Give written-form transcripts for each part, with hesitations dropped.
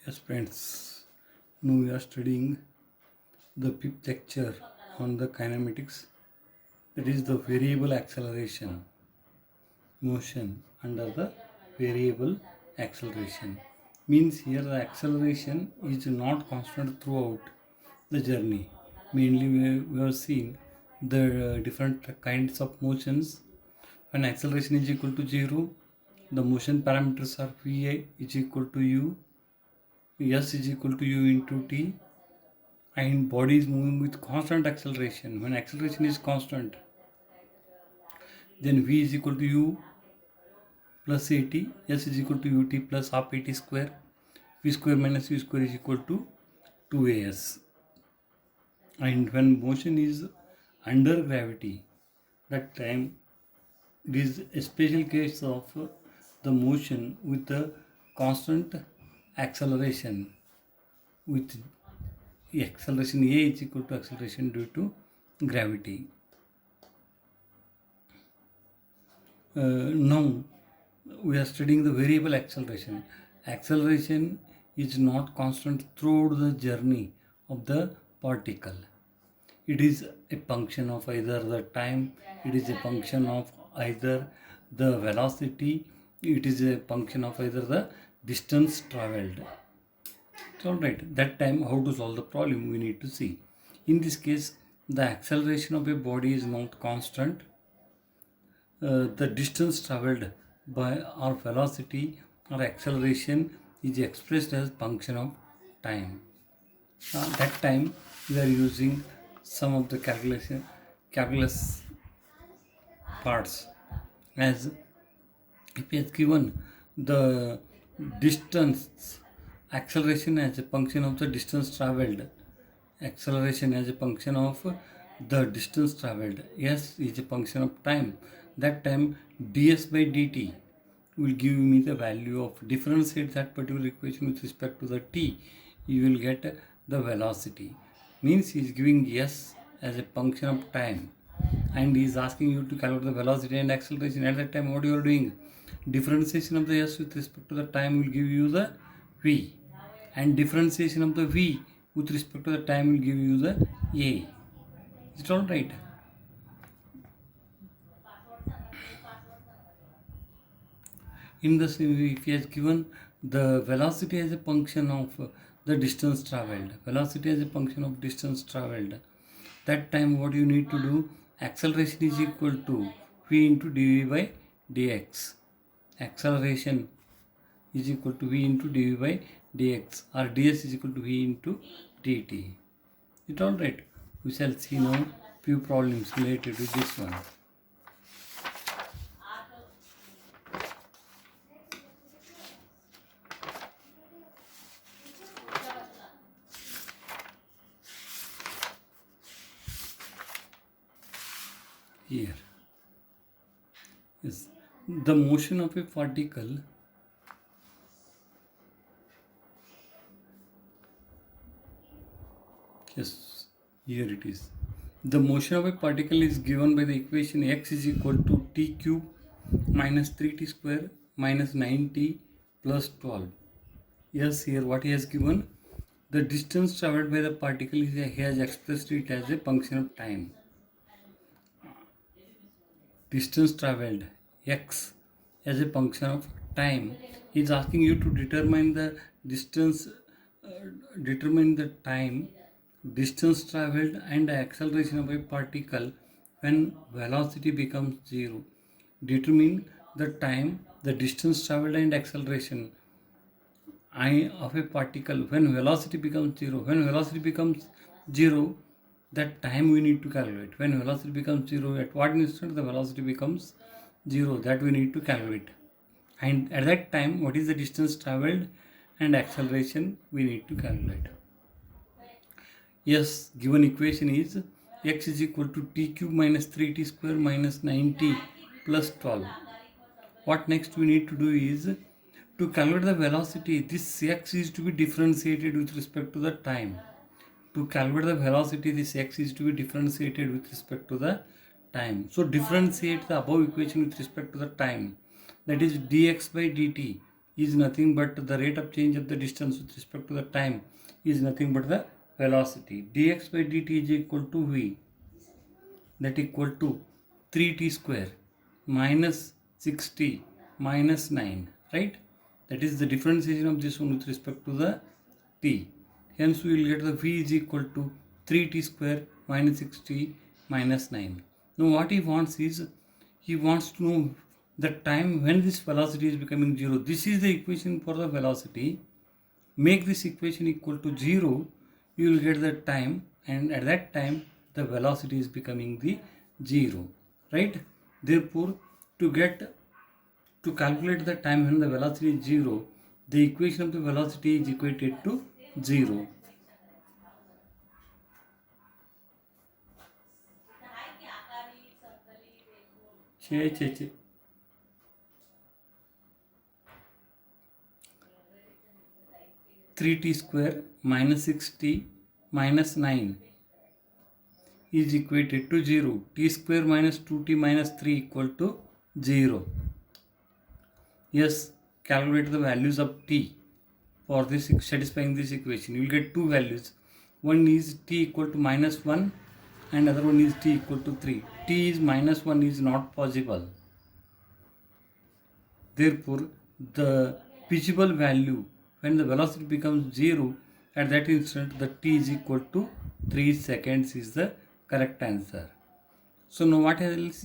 Yes, friends. Now we are studying the fifth lecture on the kinematics. That is the variable acceleration motion under the variable acceleration. Means here the acceleration is not constant throughout the journey. Mainly we have seen the different kinds of motions. When acceleration is equal to 0, the motion parameters are Va is equal to u, s is equal to u into t, and body is moving with constant acceleration. When acceleration is constant, then v is equal to u plus at, s is equal to ut plus half at square, v square minus u square is equal to 2as. And when motion is under gravity, that time it is a special case of the motion with the constant acceleration, with acceleration a is equal to acceleration due to gravity. Now we are studying the variable acceleration. Acceleration is not constant throughout the journey of the particle. It is a function of either the time, it is a function of either the velocity, it is a function of either the distance traveled. So, alright, that time how to solve the problem we need to see. In this case, the acceleration of a body is not constant. The distance traveled by our velocity or acceleration is expressed as function of time. That time we are using some of the calculus parts, as if it is given the distance acceleration as a function of the distance traveled, acceleration as a function of the distance traveled, s is a function of time, that time ds by dt will give me the value of, differentiate that particular equation with respect to the t, you will get the velocity. Means he is giving s as a function of time and he is asking you to calculate the velocity and acceleration. At that time what you are doing, differentiation of the s with respect to the time will give you the v, and differentiation of the v with respect to the time will give you the a. Is it all right? In the same way, if he has given the velocity as a function of the distance traveled, velocity as a function of distance traveled, that time what you need to do, acceleration is equal to v into dv by dx. Acceleration is equal to v into dv by dx, or ds is equal to v into dt. Is it all right? We shall see now few problems related to this one. Here, yes, the motion of a particle yes, here it is. The motion of a particle is given by the equation x is equal to t cube minus 3t square minus 9t plus 12. Yes, here what he has given, the distance traveled by the particle is he has expressed it as a function of time. Distance traveled x as a function of time. He is asking you to determine the distance, determine the time, distance traveled and the acceleration of a particle when velocity becomes 0. Determine the time, the distance traveled and acceleration of a particle when velocity becomes 0. When velocity becomes 0, that time we need to calculate. When velocity becomes 0, at what instant the velocity becomes 0, that we need to calculate. And at that time, what is the distance traveled and acceleration we need to calculate. Yes, given equation is x is equal to t cube minus 3t square minus 9t plus 12. What next we need to do is to calculate the velocity. This x is to be differentiated with respect to the time. To calculate the velocity, this x is to be differentiated with respect to the time. So differentiate the above equation with respect to the time. That is dx by dt is nothing but the rate of change of the distance with respect to the time is nothing but the velocity. Dx by dt is equal to v, that equal to 3t square minus 6t minus 9, right? That is the differentiation of this one with respect to the t. Hence we will get the v is equal to 3t square minus 6t minus 9. Now what he wants is, he wants to know the time when this velocity is becoming 0. This is the equation for the velocity. Make this equation equal to 0, you will get the time, and at that time the velocity is becoming the 0, right? Therefore, to calculate the time when the velocity is 0, the equation of the velocity is equated to 0. Che. 3t square minus 6t minus 9 is equated to 0. T square minus 2t minus 3 equal to 0. Yes, calculate the values of t for this satisfying this equation. You will get two values. One is t equal to minus 1 and other one is t equal to 3. T is minus 1 is not possible. Therefore, the feasible value when the velocity becomes 0, at that instant the t is equal to 3 seconds is the correct answer. So now what else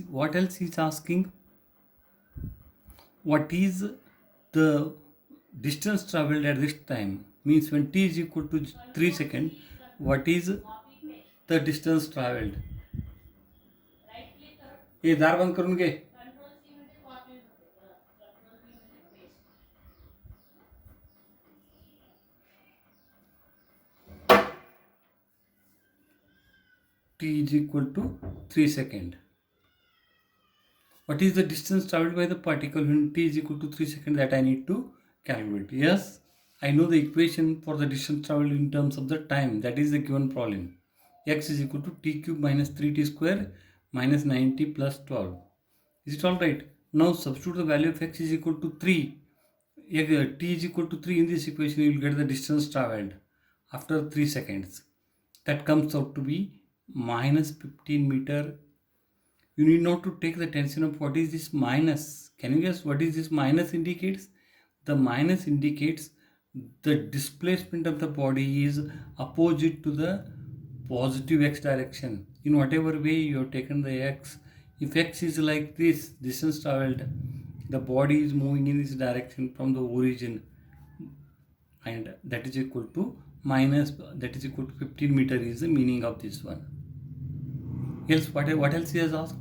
is asking? What is the distance traveled at this time? Means when t is equal to 3 seconds, what is the distance traveled? ये दार बंद करून घे. T is equal to 3 seconds. What is the distance traveled by the particle when t is equal to 3 seconds? That I need to calculate. Yes, I know the equation for the distance traveled in terms of the time. That is the given problem. X is equal to t cube minus 3t square minus 9t plus 12. Is it alright? Now substitute the value of x is equal to 3. T is equal to 3 in this equation, you will get the distance traveled after 3 seconds. That comes out to be minus 15 meter. You need not to take the tension of what is this minus. Can you guess what is this minus indicates? The minus indicates the displacement of the body is opposite to the positive x direction. In whatever way you have taken the x, if x is like this, distance traveled, the body is moving in this direction from the origin, and that is equal to 15 meter is the meaning of this one. Else, what else he has asked?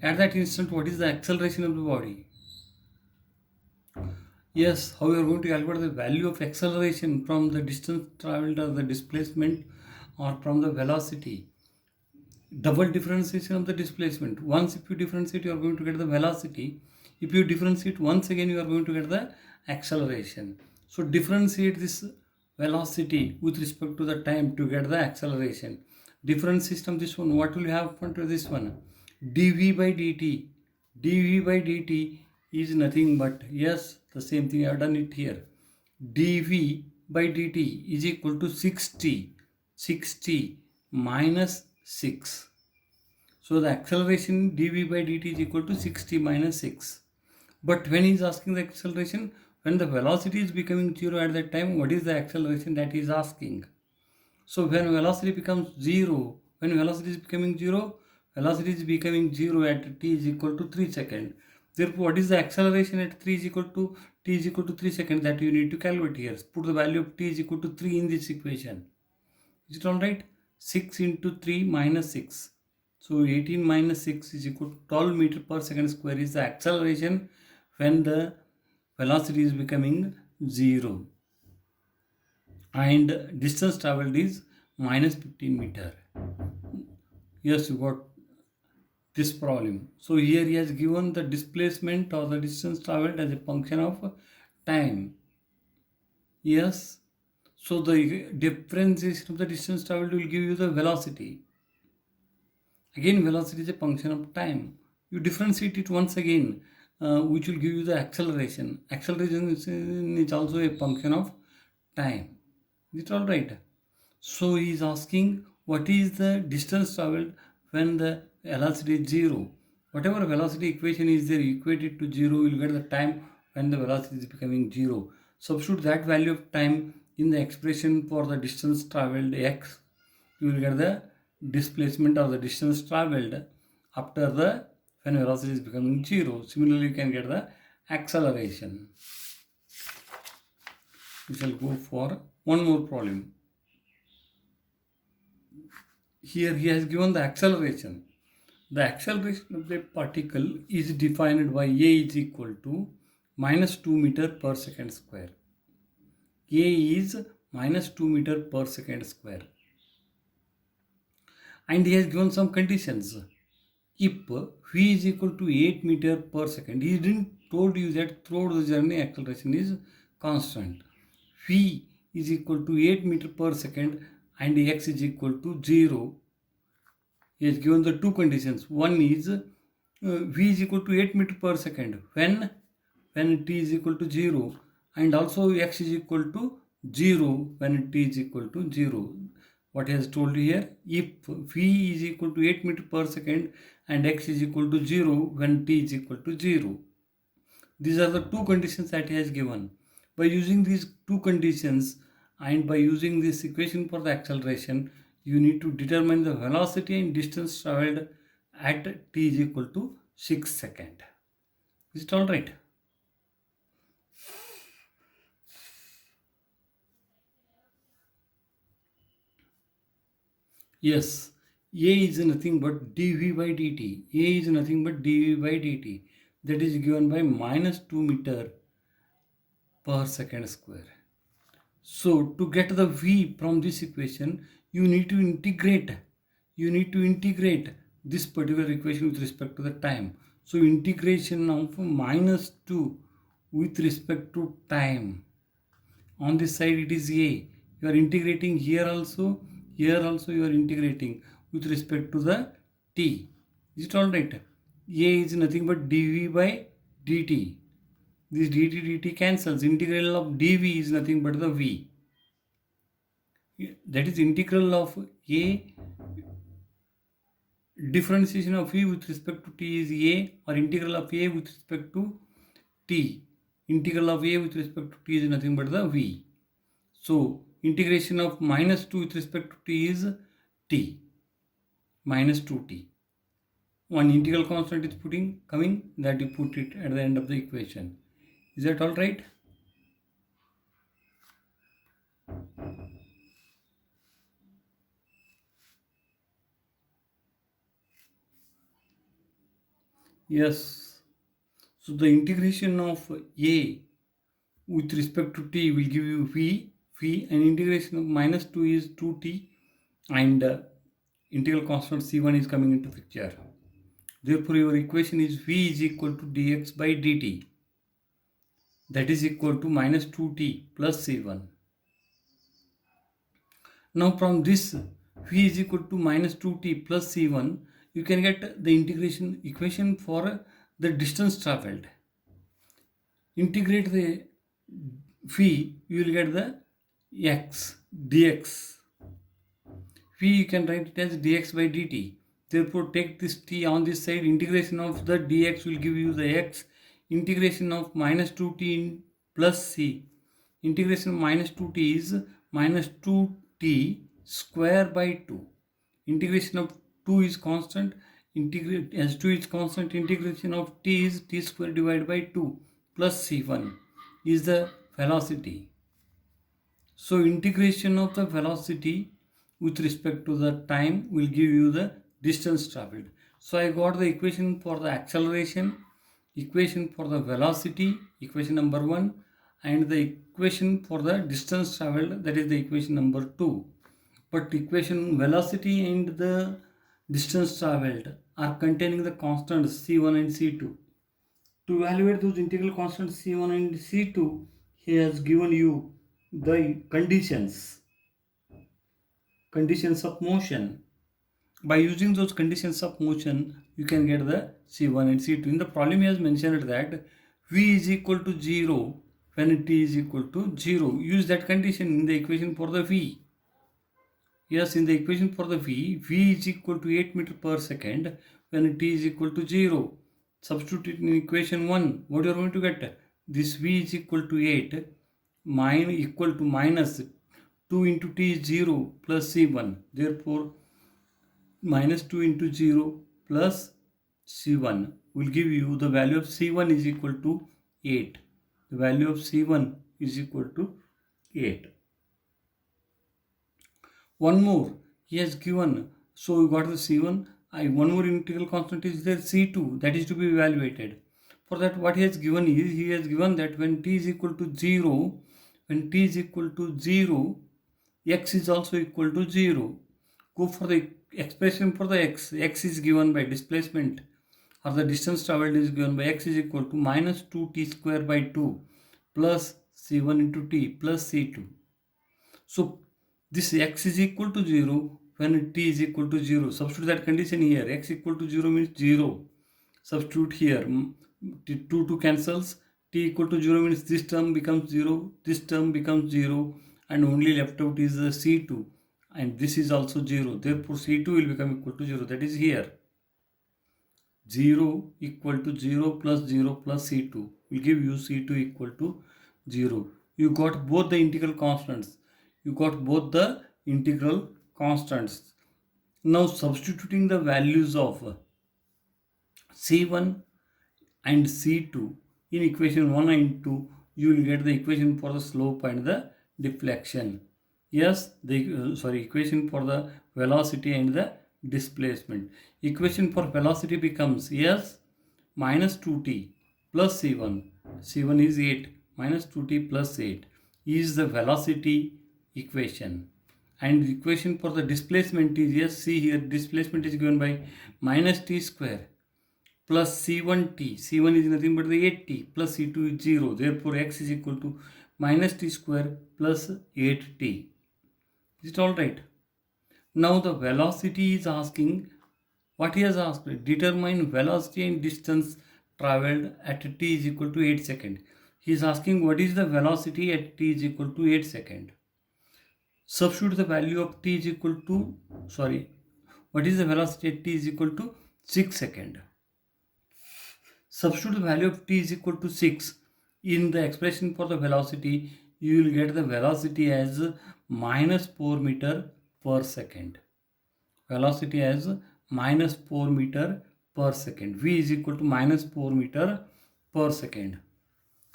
At that instant, what is the acceleration of the body? Yes, how you are going to calculate the value of acceleration from the distance traveled or the displacement or from the velocity? Double differentiation of the displacement. Once if you differentiate, you are going to get the velocity. If you differentiate once again, you are going to get the acceleration. So differentiate this velocity with respect to the time to get the acceleration. Different system, this one, what will you have to this one? dv by dt. dv by dt is nothing but, yes, the same thing I have done it here. dv by dt is equal to 6t minus 6. So the acceleration dv by dt is equal to 6t minus 6. But when he is asking the acceleration, when the velocity is becoming 0 at that time, what is the acceleration that he is asking? So when velocity becomes 0, when velocity is becoming 0, velocity is becoming 0 at t is equal to 3 seconds. Therefore, what is the acceleration at t is equal to 3 seconds that you need to calculate here? Put the value of t is equal to 3 in this equation. Is it alright? 6 into 3 minus 6. So 18 minus 6 is equal to 12 meter per second square is the acceleration when the velocity is becoming 0. And distance traveled is minus 15 meter. Yes, you got this problem. So here he has given the displacement or the distance traveled as a function of time. Yes. So the differentiation of the distance traveled will give you the velocity. Again, velocity is a function of time. You differentiate it once again. which will give you the acceleration. Acceleration is also a function of time. Is it all right? So he is asking what is the distance traveled when the velocity is zero. Whatever velocity equation is there equated to zero, you will get the time when the velocity is becoming zero. Substitute that value of time in the expression for the distance traveled x. You will get the displacement or the distance traveled after the when velocity is becoming zero. Similarly, you can get the acceleration. We shall go for one more problem. Here he has given the acceleration. The acceleration of the particle is defined by a is equal to minus 2 meter per second square. A is minus 2 meter per second square. And he has given some conditions. If v is equal to 8 meter per second, he didn't told you that throughout the journey acceleration is constant. V is equal to 8 meter per second and x is equal to 0. He has given the two conditions. One is v is equal to 8 meter per second when t is equal to 0, and also x is equal to 0 when t is equal to 0. What he has told you here, if v is equal to 8 meter per second and x is equal to 0 when t is equal to 0. These are the two conditions that he has given. By using these two conditions and by using this equation for the acceleration, you need to determine the velocity and distance traveled at t is equal to 6 seconds. Is it all right? Yes, A is nothing but dv by dt. A is nothing but dv by dt. That is given by minus 2 meter per second square. So to get the v from this equation, you need to integrate. You need to integrate this particular equation with respect to the time. So integration of minus 2 with respect to time. On this side it is a. You are integrating here also you are integrating with respect to the t. Is it all right? A is nothing but dv by dt. This dt cancels. Integral of dv is nothing but the v. That is integral of a, differentiation of v with respect to t is a, or integral of a with respect to t. Integral of a with respect to t is nothing but the v. So integration of minus 2 with respect to t is t, minus 2t. One integral constant is coming, that you put it at the end of the equation. Is that all right? Yes. So the integration of a with respect to t will give you v, and integration of minus 2 is 2t, and integral constant c1 is coming into picture. Therefore, your equation is v is equal to dx by dt. That is equal to minus 2t plus c1. Now from this v is equal to minus 2t plus c1, you can get the integration equation for the distance traveled. Integrate the v, you will get the x dx. V you can write it as dx by dt. Therefore, take this t on this side. Integration of the dx will give you the x. Integration of minus 2t plus c. Integration of minus 2t is minus 2t square by 2. Integration of 2 is constant. Integrate as 2 is constant. Integration of t is t square divided by 2 plus c1 is the velocity. So integration of the velocity with respect to the time will give you the distance traveled. So I got the equation for the acceleration, equation for the velocity, equation number 1, and the equation for the distance traveled, that is the equation number 2. But equation velocity and the distance traveled are containing the constants c1 and c2. To evaluate those integral constants c1 and c2, he has given you the conditions of motion. By using those conditions of motion, you can get the C1 and C2. In the problem, he has mentioned that V is equal to 0 when t is equal to 0. Use that condition in the equation for the V. Yes, in the equation for the V is equal to 8 meter per second when t is equal to 0. Substitute it in equation 1. What you are going to get? This V is equal to 8 equal to minus 2 into t is 0 plus C1. Therefore, minus 2 into 0 plus C1 will give you the value of C1 is equal to 8. The value of C1 is equal to 8. One more he has given, so you got the C1. One more integral constant is there, C2, that is to be evaluated. For that, what he has given is, he has given that when t is equal to 0, x is also equal to 0. Go for the expression for the x. X is given by displacement, or the distance traveled is given by x is equal to minus 2t square by 2 plus c1 into t plus c2. So this x is equal to 0 when t is equal to 0. Substitute that condition here. X equal to 0 means 0. Substitute here. 2 cancels. T equal to 0 means this term becomes 0. This term becomes 0. And only left out is the C2. And this is also 0. Therefore, C2 will become equal to 0. That is here. 0 equal to 0 plus C2 will give you C2 equal to 0. You got both the integral constants. Now substituting the values of C1 and C2 in equation 1 and 2, you will get the equation for the slope and the deflection. Yes, the equation for the velocity and the displacement. Equation for velocity becomes s minus 2t plus c1. c1 is 8 minus 2t plus 8 is the velocity equation. And the equation for the displacement is, yes, see here, displacement is given by minus t square plus c1t. c1 is nothing but the 8t plus c2 is 0. Therefore, x is equal to minus t square plus 8t. Is it all right? Now the velocity is asking, what he has asked, determine velocity and distance traveled at t is equal to 8 seconds. He is asking what is the velocity at t is equal to 8 seconds. Substitute the value of t is equal to, what is the velocity at t is equal to 6 seconds. Substitute the value of t is equal to 6 in the expression for the velocity. You will get the velocity as minus 4 meter per second. Velocity as minus 4 meter per second. V is equal to minus 4 meter per second.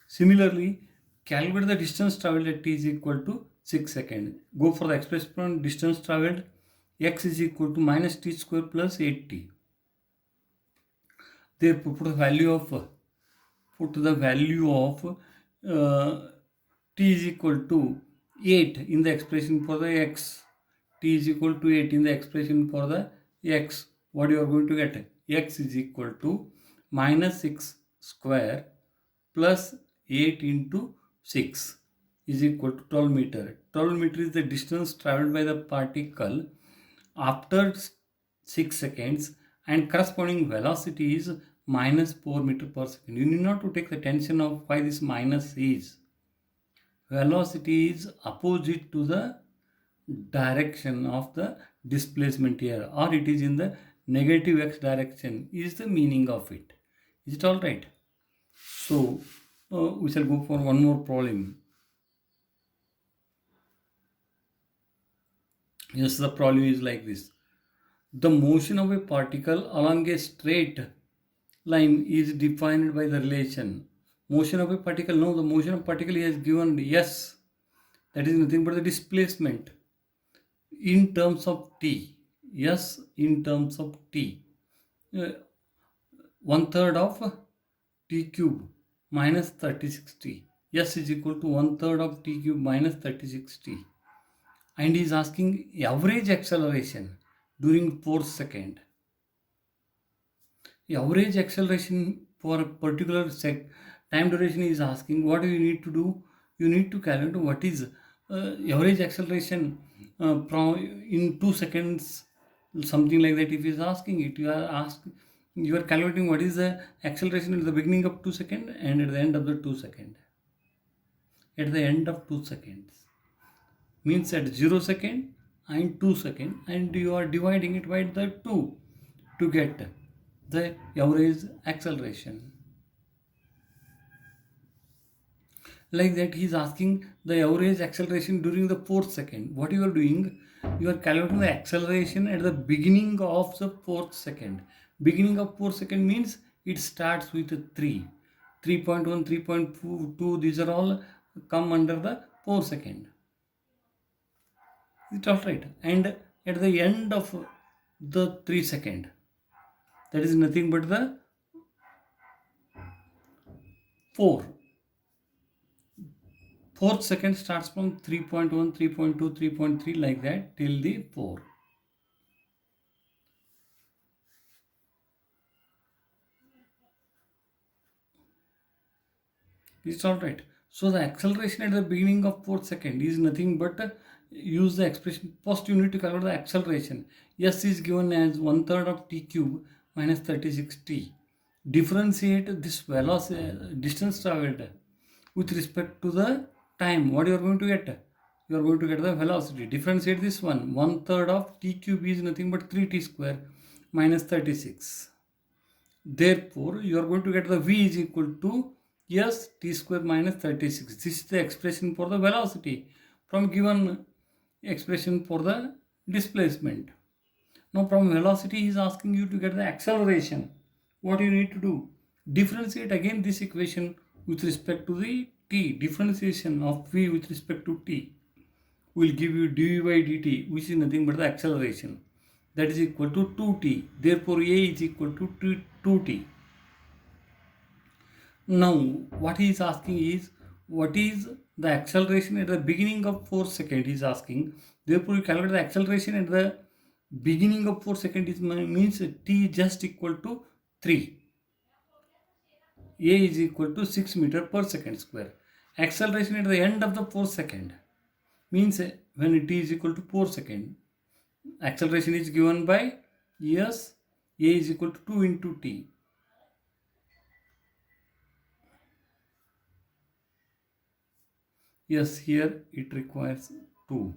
Similarly, calculate the distance traveled at t is equal to 6 seconds. Go for the expression for distance traveled. X is equal to minus t square plus 8t. Therefore, put the value of t is equal to 8 in the expression for the x. T is equal to 8 in the expression for the x. What you are going to get? X is equal to minus 6 square plus 8 into 6 is equal to 12 meter. 12 meter is the distance traveled by the particle after 6 seconds, and corresponding velocity is minus 4 meter per second. You need not to take the tension of why this minus is. Velocity is opposite to the direction of the displacement here, or it is in the negative x direction is the meaning of it. Is it all right? So we shall go for one more problem. Yes, the problem is like this. The motion of a particle along a straight line is defined by the relation. Motion of a particle, no, the motion of particle is given s, that is nothing but the displacement in terms of t. Yes, in terms of t. 1/3 of t cube minus 36t. S is equal to 1/3 of t cube minus 36t. And he is asking average acceleration during 4 seconds. The average acceleration for a particular time duration is asking. What do you need to do? You need to calculate what is average acceleration in 2 seconds something like that. If he is asking it, you are calculating what is the acceleration at the beginning of 2 seconds and at the end of the 2 seconds. At the end of 2 seconds means at 0 second and 2 second, and you are dividing it by the 2 to get the average acceleration. Like that, he is asking the average acceleration during the 4th second. What you are doing, you are calculating the acceleration at the beginning of the 4th second. Beginning of 4th second means it starts with 3. 3.1, 3.2, these are all come under the 4 second. It's all right. And at the end of the 3 second, that is nothing but the 4. 4th second starts from 3.1, 3.2, 3.3 like that till the 4. It's all right. So the acceleration at the beginning of 4th second is nothing but use the expression. First you need to calculate the acceleration. S is given as 1/3 of t cube minus 36t. Differentiate this velocity, distance traveled with respect to the time. What you are going to get? You are going to get the velocity. Differentiate this one. 1/3 of t cube is nothing but 3t square minus 36. Therefore, you are going to get the v is equal to s t square minus 36. This is the expression for the velocity from given expression for the displacement. Now from velocity he is asking you to get the acceleration. What you need to do? Differentiate again this equation with respect to the t. Differentiation of v with respect to t will give you dv by dt, which is nothing but the acceleration. That is equal to 2t. Therefore a is equal to 2t. Now what he is asking is what is the acceleration at the beginning of 4 second he is asking. Therefore you calculate the acceleration at the beginning of 4 second is means t just equal to 3. A is equal to 6 meter per second square. Acceleration at the end of the 4 second means when t is equal to 4 second, acceleration is given by s, a is equal to 2 into t. Yes, here it requires 2.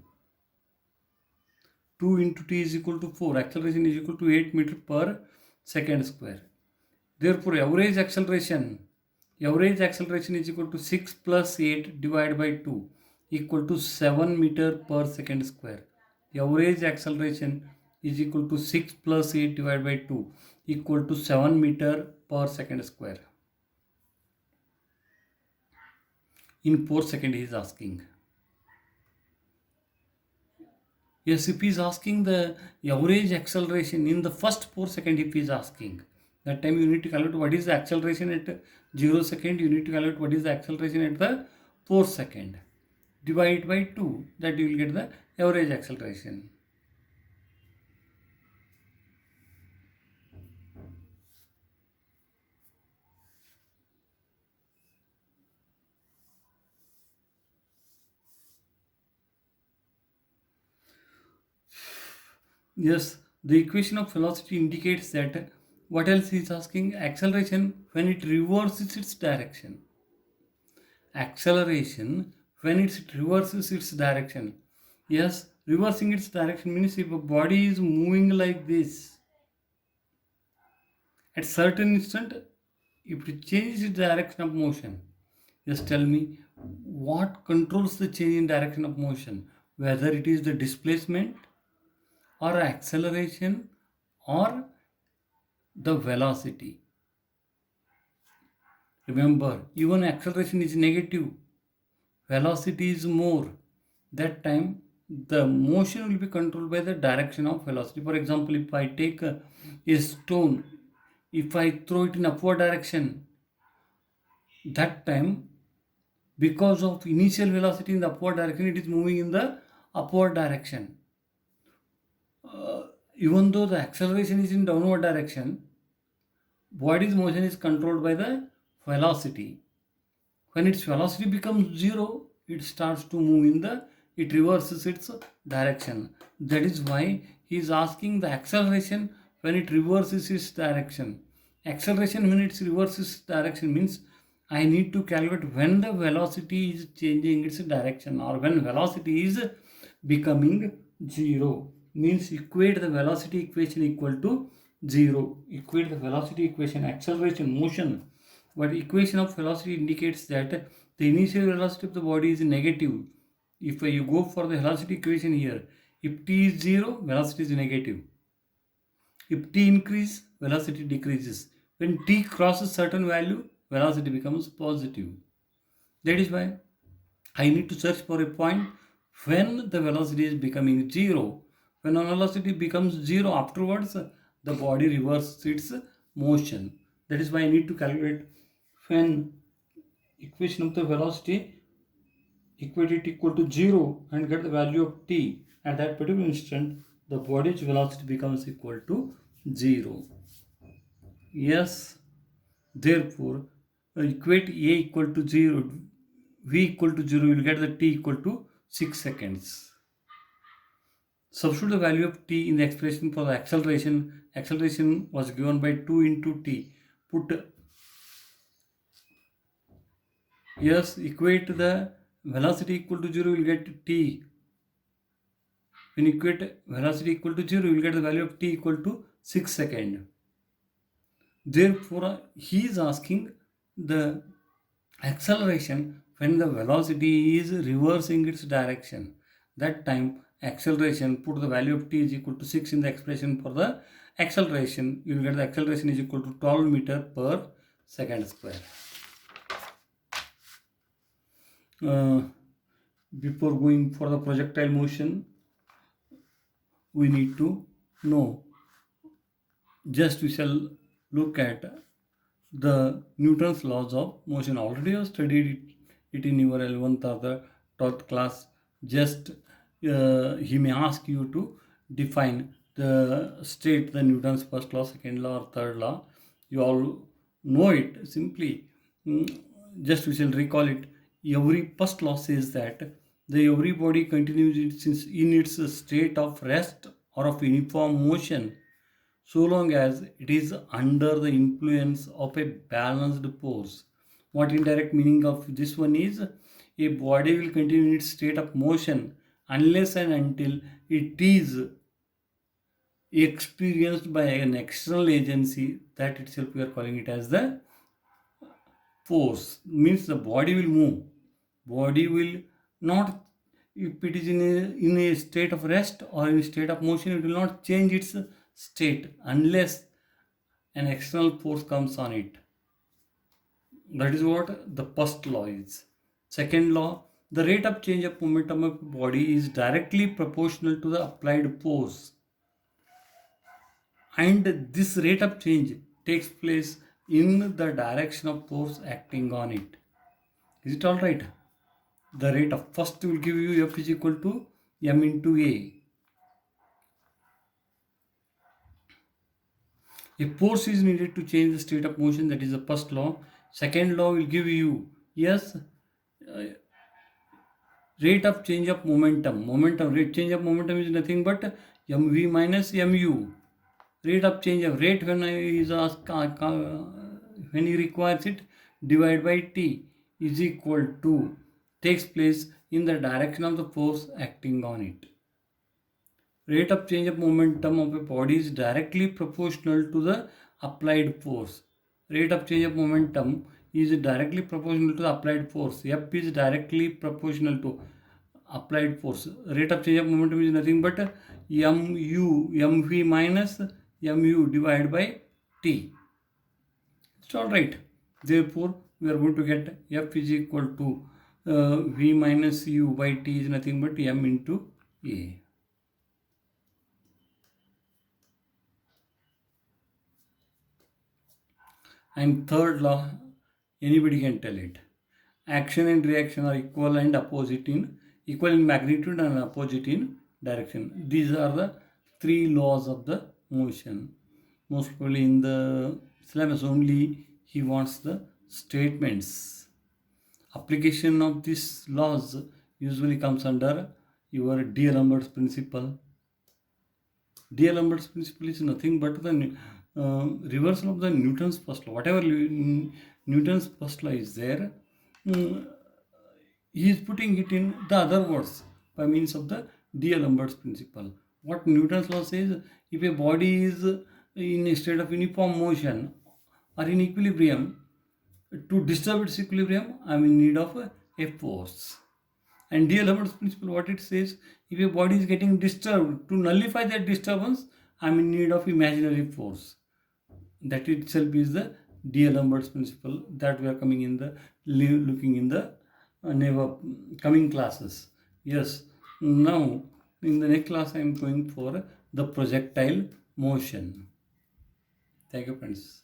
2 into t is equal to 4. Acceleration is equal to 8 meter per second square. Therefore, average acceleration is equal to 6 plus 8 divided by 2 equal to 7 meter per second square. The average acceleration is equal to 6 plus 8 divided by 2 equal to 7 meter per second square. In 4 seconds he is asking. Yes, if he is asking the average acceleration in the first 4 seconds, if he is asking, that time you need to calculate what is the acceleration at 0 second, you need to calculate what is the acceleration at the 4 second. Divide by 2, that you will get the average acceleration. Yes, the equation of velocity indicates that what else is asking? Acceleration when it reverses its direction. Acceleration when it reverses its direction. Yes, reversing its direction means if a body is moving like this, at certain instant, if it changes its direction of motion, just tell me what controls the change in direction of motion, whether it is the displacement or acceleration or the velocity. Remember, even acceleration is negative, velocity is more. That time the motion will be controlled by the direction of velocity. For example, if I take a stone, if I throw it in upward direction, that time because of initial velocity in the upward direction, it is moving in the upward direction. Even though the acceleration is in downward direction, body's motion is controlled by the velocity. When its velocity becomes 0, it starts to move it reverses its direction. That is why he he is asking the acceleration when it reverses its direction. Acceleration when it reverses direction means I need to calculate when the velocity is changing its direction or when velocity is becoming 0. Means equate the velocity equation equal to 0. Equate the velocity equation, acceleration, motion. But equation of velocity indicates that the initial velocity of the body is negative. If you go for the velocity equation here, if t is 0, velocity is negative. If t increases, velocity decreases. When t crosses certain value, velocity becomes positive. That is why I need to search for a point when the velocity is becoming 0. When velocity becomes 0, afterwards the body reverses its motion. That is why I need to calculate when equation of the velocity equate it equal to 0 and get the value of t. At that particular instant, the body's velocity becomes equal to 0. Yes, therefore, equate a equal to 0, v equal to 0, you will get the t equal to 6 seconds. Substitute the value of t in the expression for the acceleration. Acceleration was given by 2 into t. Put, yes, equate the velocity equal to 0, you will get t. When you equate velocity equal to 0, you will get the value of t equal to 6 seconds. Therefore, he is asking the acceleration when the velocity is reversing its direction. That time acceleration, put the value of t is equal to 6 in the expression for the acceleration. You will get the acceleration is equal to 12 meter per second square. Before going for the projectile motion, we need to know, just we shall look at the Newton's laws of motion. Already you have studied it in your 11th or the 12th class. Just he may ask you to define the state, the Newton's first law, second law or third law. You all know it simply. Just we shall recall it. Every first law says that the every body continues in its state of rest or of uniform motion so long as it is under the influence of a balanced force. What indirect meaning of this one is, a body will continue in its state of motion unless and until it is experienced by an external agency. That itself we are calling it as the force. Means the body will move. Body will not, if it is in a state of rest or in a state of motion, it will not change its state unless an external force comes on it. That is what the first law is. Second law, the rate of change of momentum of a body is directly proportional to the applied force. And this rate of change takes place in the direction of force acting on it. Is it all right? The rate of first will give you F is equal to m into A. A force is needed to change the state of motion, that is the first law. Second law will give you, yes, rate of change of momentum. Rate change of momentum is nothing but mv minus mu. Rate of change of rate when is asked, when he requires it, divided by t is equal to, takes place in the direction of the force acting on it. Rate of change of momentum of a body is directly proportional to the applied force. Rate of change of momentum is directly proportional to the applied force. F is directly proportional to applied force. Rate of change of momentum is nothing but mv minus mu divided by t. It's all right. Therefore, we are going to get F is equal to v minus u by t is nothing but m into a. And third law, anybody can tell it. Action and reaction are equal and opposite in, equal in magnitude and opposite in direction. These are the three laws of the motion. Most probably in the syllabus only he wants the statements. Application of these laws usually comes under your D'Alembert's principle. D'Alembert's principle is nothing but the reversal of the Newton's first law. Whatever Newton's first law is there, mm, he is putting it in the other words by means of the D'Alembert's principle. What Newton's law says, if a body is in a state of uniform motion or in equilibrium, to disturb its equilibrium, I am in need of a force. And D'Alembert's principle, what it says, if a body is getting disturbed, to nullify that disturbance, I am in need of imaginary force. That itself is the D'Alembert's principle that we are coming in the looking in the coming classes. Yes, now in the next class I am going for the projectile motion. Thank you, friends.